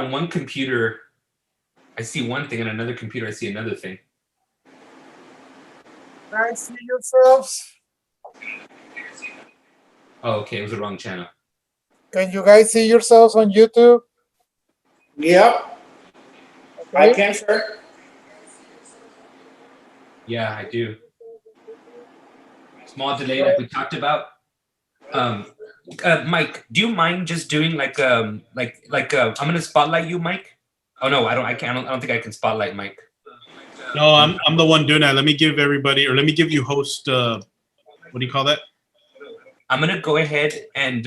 on one computer, I see one thing, and another computer, I see another thing. Guys, see yourselves. Oh, okay, it was the wrong channel. Can you guys see yourselves on YouTube? Yep. Okay. I can, sir. Yeah, I do. Small delay, like we talked about. Mike, do you mind just doing like I'm gonna spotlight you, Mike. Oh no, I don't think I can spotlight Mike. No, I'm the one doing that. Let me give everybody, or let me give you host. What do you call that? I'm gonna go ahead and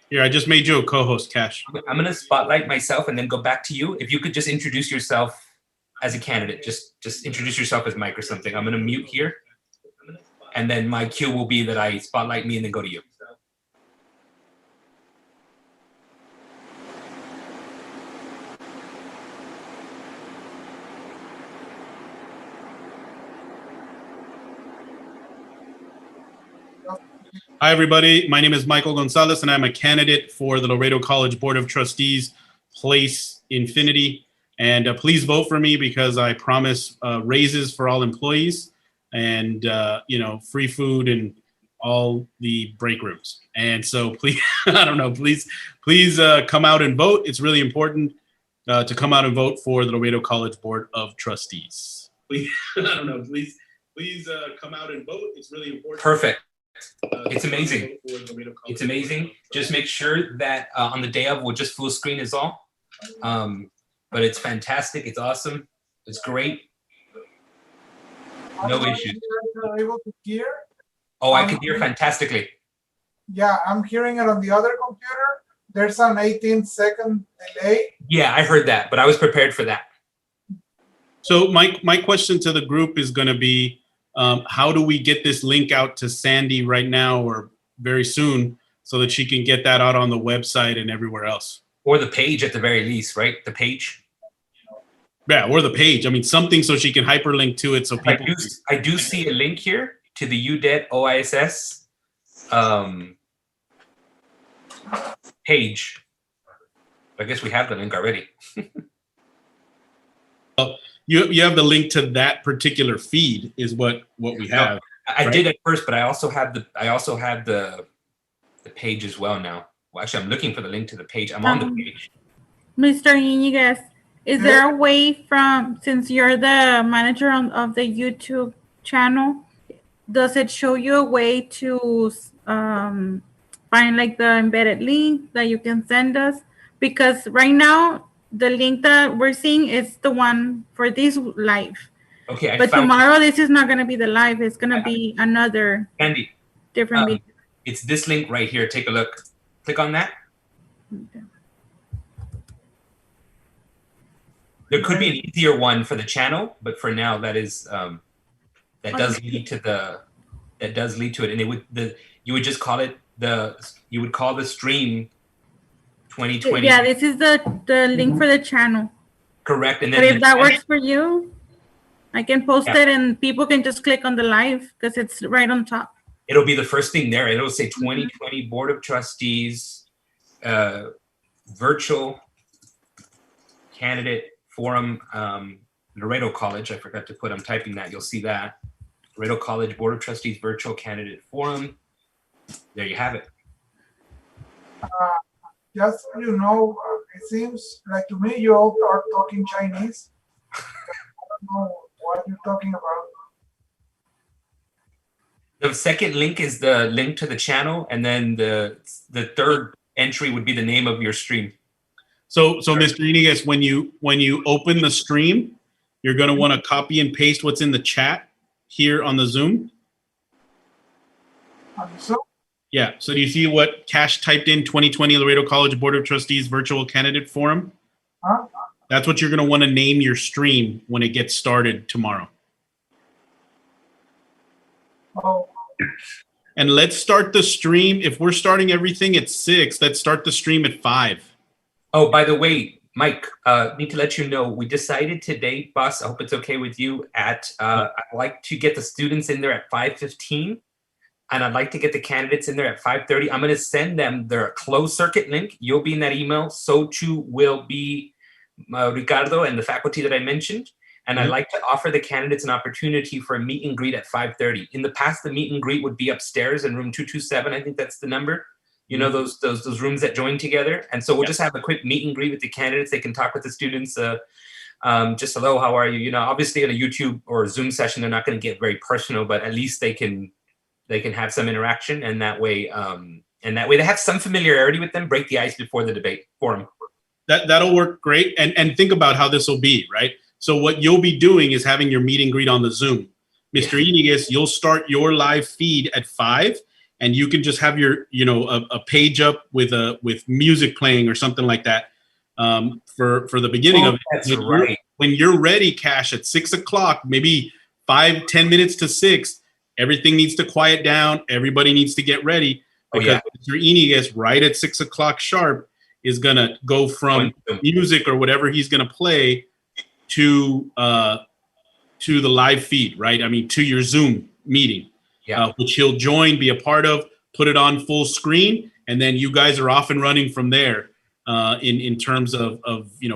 Here, I just made you a co-host, Cash. I'm gonna spotlight myself and then go back to you. If you could just introduce yourself as a candidate, just introduce yourself as Mike or something. I'm gonna mute here, and then my cue will be that I spotlight me and then go to you. Hi, everybody. My name is Michael Gonzalez, and I'm a candidate for the Laredo College Board of Trustees, Place Infinity. And please vote for me because I promise raises for all employees and, free food and all the break rooms. And so please, please come out and vote. It's really important to come out and vote for the Laredo College Board of Trustees. Please, please come out and vote. It's really important. Perfect. It's amazing. It's amazing. Just make sure that on the day of, we'll just full screen is all. But it's fantastic. It's awesome. It's great. No issues. Are able to hear? Oh, I can hear fantastically. Yeah, I'm hearing it on the other computer. There's an 18-second delay. Yeah, I heard that, but I was prepared for that. So my question to the group is going to be, how do we get this link out to Sandy right now or very soon so that she can get that out on the website and everywhere else? Or the page at the very least, right? The page. Yeah, or the page. I mean, something so she can hyperlink to it so people. I do see a link here to the Udet Oiss page. I guess we have the link already. You have the link to that particular feed is what we have. I did at first, but I also have the page as well now. Well, actually, I'm looking for the link to the page. I'm on the page. Mr. Iniguez, is there a way since you're the manager of the YouTube channel, does it show you a way to find like the embedded link that you can send us? Because right now, the link that we're seeing is the one for this live. Okay. But tomorrow, this is not going to be the live. It's going to be another Andy, different video. It's this link right here. Take a look. Click on that. Okay. There could be an easier one for the channel, but for now, that is that does lead to it, and you would just call it you would call the stream 2020. Yeah, this is the link for the channel. Correct. And then but if that works for you, I can post it and people can just click on the live because it's right on top. It'll be the first thing there. It'll say 2020 Board of Trustees virtual candidate forum, Laredo College. I forgot to put, I'm typing that. You'll see that. Laredo College Board of Trustees virtual candidate forum. There you have it. Just so you know, it seems like to me you all are talking Chinese. I don't know what you're talking about. The second link is the link to the channel, and then the third entry would be the name of your stream. So Mr. Iniguez, when you open the stream, you're going to want to copy and paste what's in the chat here on the Zoom. So? Yeah. So do you see what Cash typed in 2020 Laredo College Board of Trustees Virtual Candidate Forum? Huh? That's what you're going to want to name your stream when it gets started tomorrow. Oh. And let's start the stream. If we're starting everything at 6, let's start the stream at 5. Oh, by the way, Mike, need to let you know, we decided today, boss, I hope it's okay with you, I'd like to get the students in there at 5:15. and I'd like to get the candidates in there at 5:30. I'm going to send them their closed circuit link. You'll be in that email. So too will be Ricardo and the faculty that I mentioned. And I'd like to offer the candidates an opportunity for a meet and greet at 5:30. In the past, the meet and greet would be upstairs in room 227. I think that's the number. You know, those rooms that join together. And so we'll just have a quick meet and greet with the candidates. They can talk with the students. Just hello, how are you? You know, obviously in a YouTube or Zoom session, they're not going to get very personal, but at least they can have some interaction, and that way they have some familiarity with them. Break the ice before the debate forum. That'll work great. And think about how this will be, right? So what you'll be doing is having your meet and greet on the Zoom. Mr. Inigas, you'll start your live feed at 5, and you can just have your, a page up with music playing or something like that for the beginning of it. That's right. When you're ready, Cash, at 6 o'clock, maybe 5-10 minutes to 6, everything needs to quiet down. Everybody needs to get ready because Mr. Inigas, right at 6 o'clock sharp, is gonna go from music or whatever he's gonna play to the live feed, right? I mean, to your Zoom meeting, which he'll join, be a part of, put it on full screen, and then you guys are off and running from there in terms of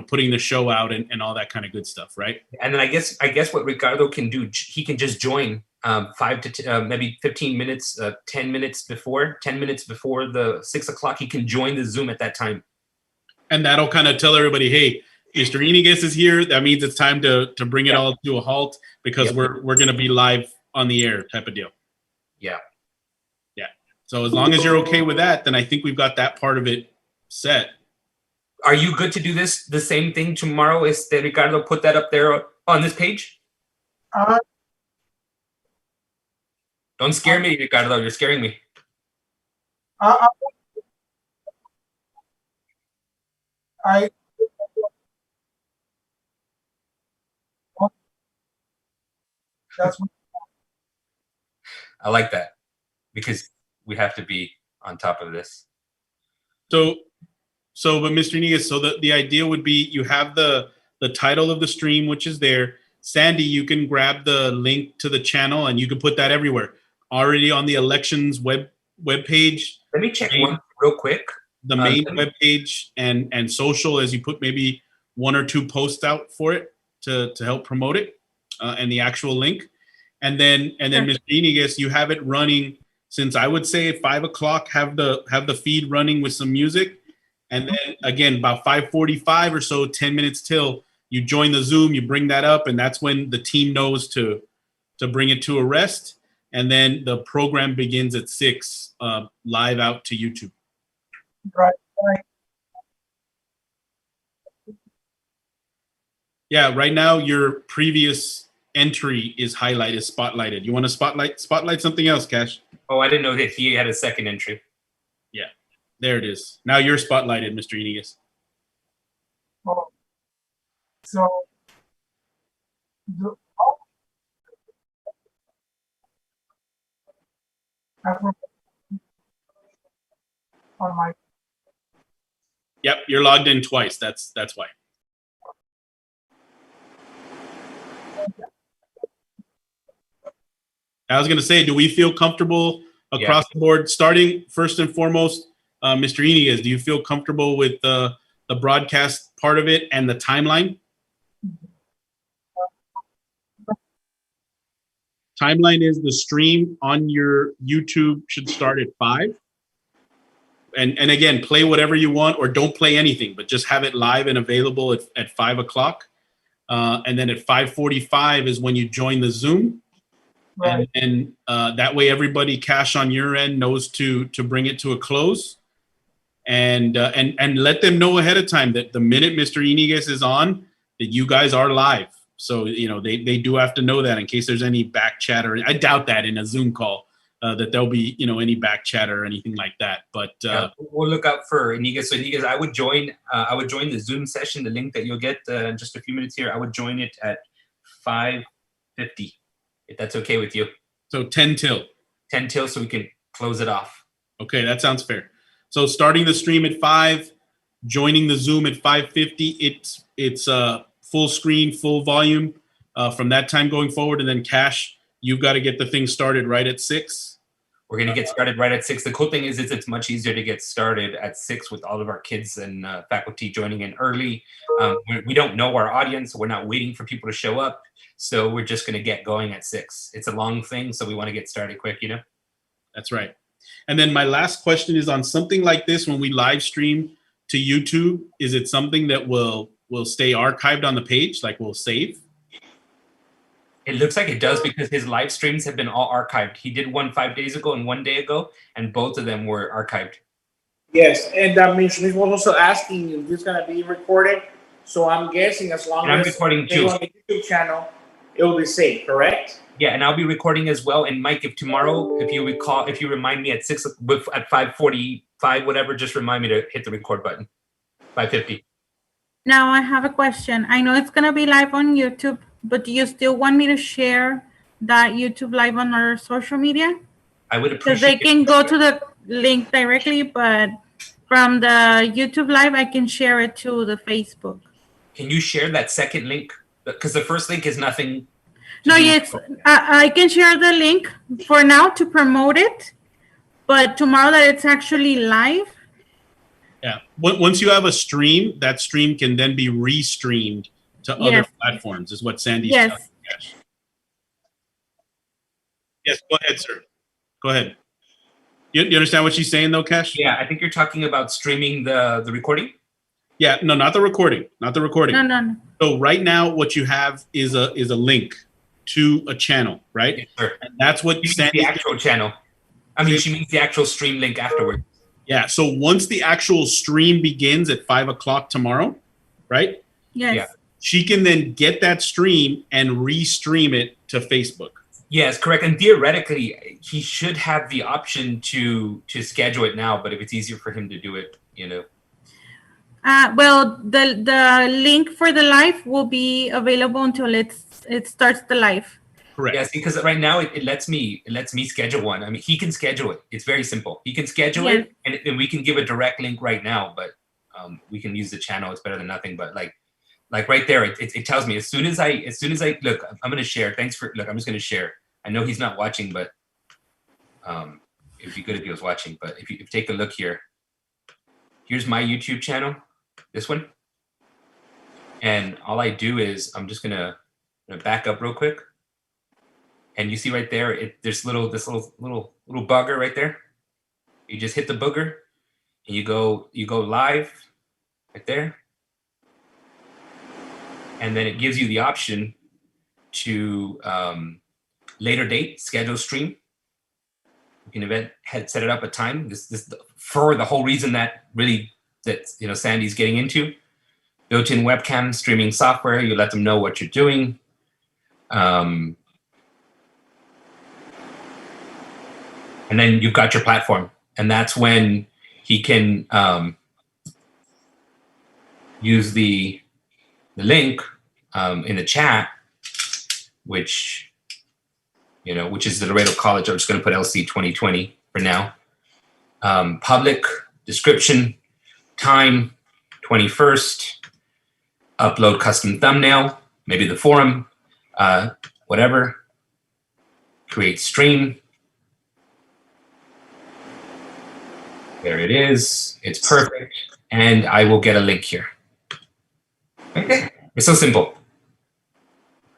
putting the show out and all that kind of good stuff, right? And then I guess what Ricardo can do, he can just join 5 to maybe 15 minutes, 10 minutes before the 6 o'clock. He can join the Zoom at that time. And that'll kind of tell everybody, hey, Mr. Inigas is here. That means it's time to bring it all to a halt because we're going to be live on the air type of deal. Yeah. So as long as you're okay with that, then I think we've got that part of it set. Are you good to do the same thing tomorrow? Is that Ricardo put that up there on this page? Don't scare me, Ricardo. You're scaring me. I like that because we have to be on top of this. But Mr. Inigas, so the idea would be you have the title of the stream, which is there. Sandy, you can grab the link to the channel and you can put that everywhere. Already on the elections web page. Let me check one real quick. The main web page and social, as you put maybe 1 or 2 posts out for it to help promote it, and the actual link. And then Mr. Inigas, you have it running since I would say at 5 o'clock, have the feed running with some music. And then again, about 5:45 or so, 10 minutes till, you join the Zoom, you bring that up, and that's when the team knows to bring it to a rest. And then the program begins at 6, live out to YouTube. Right. Yeah, right now your previous entry is spotlighted. You want to spotlight something else, Cash? Oh, I didn't know that he had a second entry. Yeah, there it is. Now you're spotlighted, Mr. Inigas. Oh, so on my. Yep, you're logged in twice. That's why. I was going to say, do we feel comfortable across the board? Starting first and foremost, Mr. Inigas, do you feel comfortable with the broadcast part of it and the timeline? Timeline is the stream on your YouTube should start at 5. And again, play whatever you want or don't play anything, but just have it live and available at 5 o'clock. And then at 5:45 is when you join the Zoom. Right. And that way everybody, Cash, on your end knows to bring it to a close. And let them know ahead of time that the minute Mr. Inigas is on, that you guys are live. So, they do have to know that in case there's any back chatter. I doubt that in a Zoom call. That there'll be, any back chatter or anything like that. But we'll look out for Inigas. So Inigas, I would join the Zoom session, the link that you'll get in just a few minutes here. I would join it at 5:50, if that's okay with you. So 10 till. 10 till, so we can close it off. Okay, that sounds fair. So starting the stream at 5, joining the Zoom at 5:50. It's full screen, full volume from that time going forward, and then Cash, you've got to get the thing started right at 6. We're going to get started right at 6. The cool thing is it's much easier to get started at 6 with all of our kids and faculty joining in early. We don't know our audience. So we're not waiting for people to show up. So we're just going to get going at 6. It's a long thing, so we want to get started quick, you know? That's right. And then my last question is on something like this, when we live stream to YouTube, is it something that will stay archived on the page, like we'll save? It looks like it does because his live streams have been all archived. He did one 5 days ago and 1 day ago, and both of them were archived. Yes, and Shanice was also asking if this is gonna be recorded. So I'm guessing as long And I'm as recording it's too. on the YouTube channel, it will be safe, correct? Yeah, and I'll be recording as well. And Mike, if tomorrow, if you remind me at 6 at 5:45, whatever, just remind me to hit the record button. 5:50. Now I have a question. I know it's gonna be live on YouTube, but do you still want me to share that YouTube live on our social media? I would Because they appreciate can go to the link directly, but from the YouTube live, I can share it to the Facebook. Can you share that second link? Because the first link is nothing. No, yes, I can share the link for now to promote it, but tomorrow that it's actually live. Yeah. Once you have a stream, that stream can then be restreamed to other Yes. platforms, is what Sandy's Yes. telling you guys. Yes, go ahead, sir. Go ahead. You understand what she's saying, though, Cash? Yeah, I think you're talking about streaming the recording. Yeah, no, not the recording. Not the recording. No. So right now, what you have is a link to a channel, right? Yes, sir. And that's what She means Sandy. the actual channel. I mean, she means the actual stream link afterward. Yeah. So once the actual stream begins at 5 o'clock tomorrow, right? Yes. Yeah. She can then get that stream and restream it to Facebook. Yes, correct. And theoretically, he should have the option to schedule it now. But if it's easier for him to do it, you know. Well, the link for the live will be available until it starts the live. Correct. Yes, because right now it lets me schedule one. I mean, he can schedule it. It's very simple. He can schedule it, and we can give a direct link right now. But we can use the channel. It's better than nothing. But like right there, it tells me as soon as I look, I'm gonna share. Thanks for look. I'm just gonna share. I know he's not watching, but it'd be good if he was watching. But if you take a look here, here's my YouTube channel, this one, and all I do is I'm just gonna back up real quick. And you see right there, there's this little bugger right there. You just hit the booger, and you go live right there, and then it gives you the option to later date schedule stream. You can set it up a time. This for the whole reason that Sandy's getting into. Built-in webcam streaming software. You let them know what you're doing. And then you've got your platform, and that's when he can use the link in the chat, which is the Laredo College. I'm just going to put LC 2020 for now. Public description, time 21st. Upload custom thumbnail, maybe the forum, whatever. Create stream. There it is. It's perfect. And I will get a link here. Okay. It's so simple.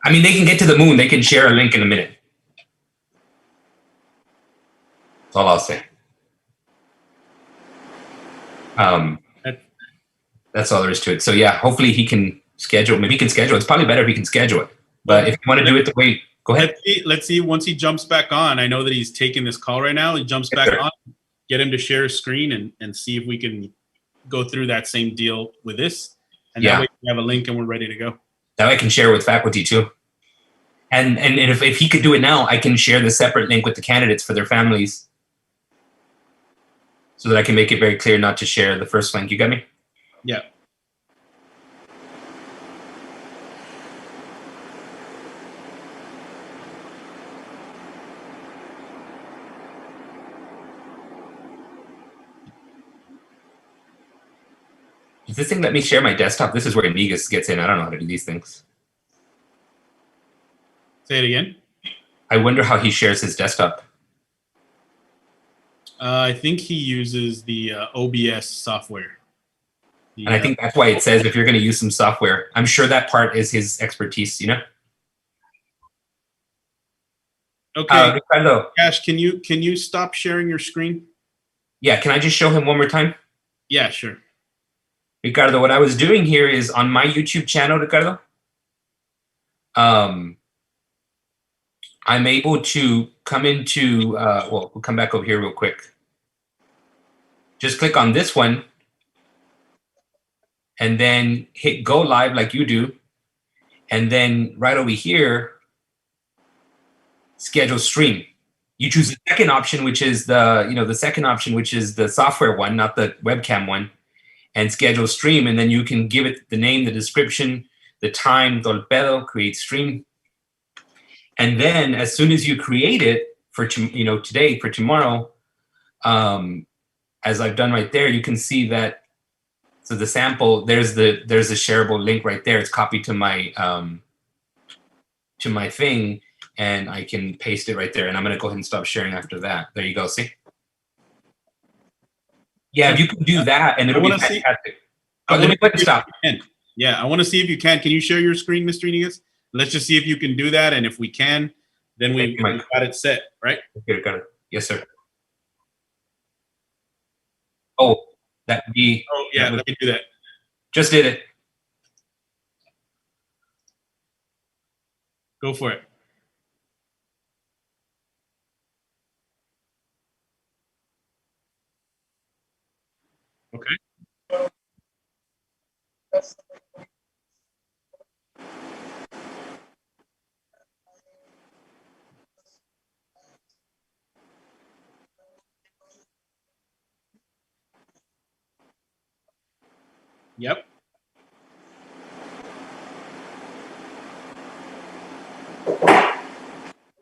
I mean, they can get to the moon. They can share a link in a minute. That's all I'll say. That's all there is to it. So yeah, hopefully he can schedule. Maybe he can schedule. It's probably better if he can schedule it. But if you want to do it the way, go ahead. Let's see. Once he jumps back on, I know that he's taking this call right now. He jumps back on. Get him to share his screen and see if we can go through that same deal with this. And that way we have a link and we're ready to go. That way I can share with faculty too. And if he could do it now, I can share the separate link with the candidates for their families so that I can make it very clear not to share the first link. You got me? Yeah. Does this thing let me share my desktop? This is where Negus gets in. I don't know how to do these things. Say it again. I wonder how he shares his desktop. I think he uses the OBS software. And I think that's why it says if you're going to use some software. I'm sure that part is his expertise, you know? Okay, Ricardo, Cash, can you stop sharing your screen? yeah, can I just show him one more time? Yeah, sure. Ricardo, what I was doing here is on my YouTube channel, Ricardo, I'm able to come into, well, we'll come back over here real quick. Just click on this one and then hit go live like you do. And then right over here, schedule stream. You choose the second option, which is the second option, which is the software one, not the webcam one, and schedule stream. And then you can give it the name, the description, the time, Dolpedo, create stream. And then as soon as you create it for, today, for tomorrow, as I've done right there, you can see that. So the sample, there's a shareable link right there. It's copied to my thing, and I can paste it right there. And I'm gonna go ahead and stop sharing after that. There you go. See? Yeah, if you can do that, and it'll be fantastic. But let me go ahead and stop. Yeah, I want to see if you can. Can you share your screen, Mr. Iniguez? Let's just see if you can do that, and if we can, then we've got it set, right? Okay, got it. Yes, sir. Oh, that would be. Oh yeah, let me do that. Just did it. Go for it. Okay. Yep.